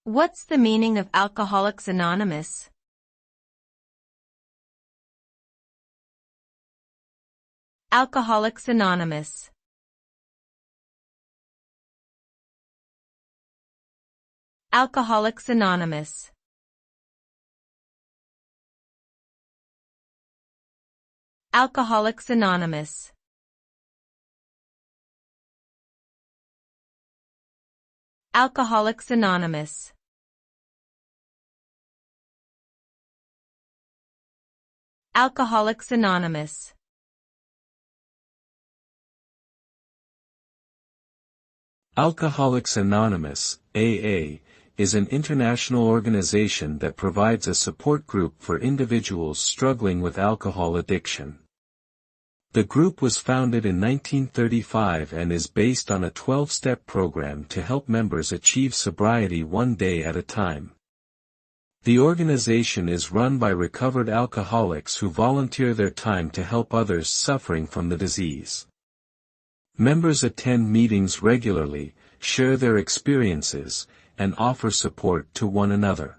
What's the meaning of Alcoholics Anonymous? Alcoholics Anonymous. Alcoholics Anonymous. Alcoholics Anonymous. Alcoholics Anonymous. Alcoholics Anonymous. Alcoholics Anonymous, AA, is an international organization that provides a support group for individuals struggling with alcohol addiction. The group was founded in 1935 and is based on a 12-step program to help members achieve sobriety one day at a time. The organization is run by recovered alcoholics who volunteer their time to help others suffering from the disease. Members attend meetings regularly, share their experiences, and offer support to one another.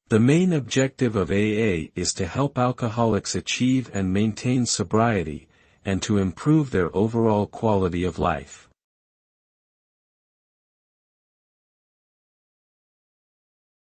The main objective of AA is to help alcoholics achieve and maintain sobriety, and to improve their overall quality of life.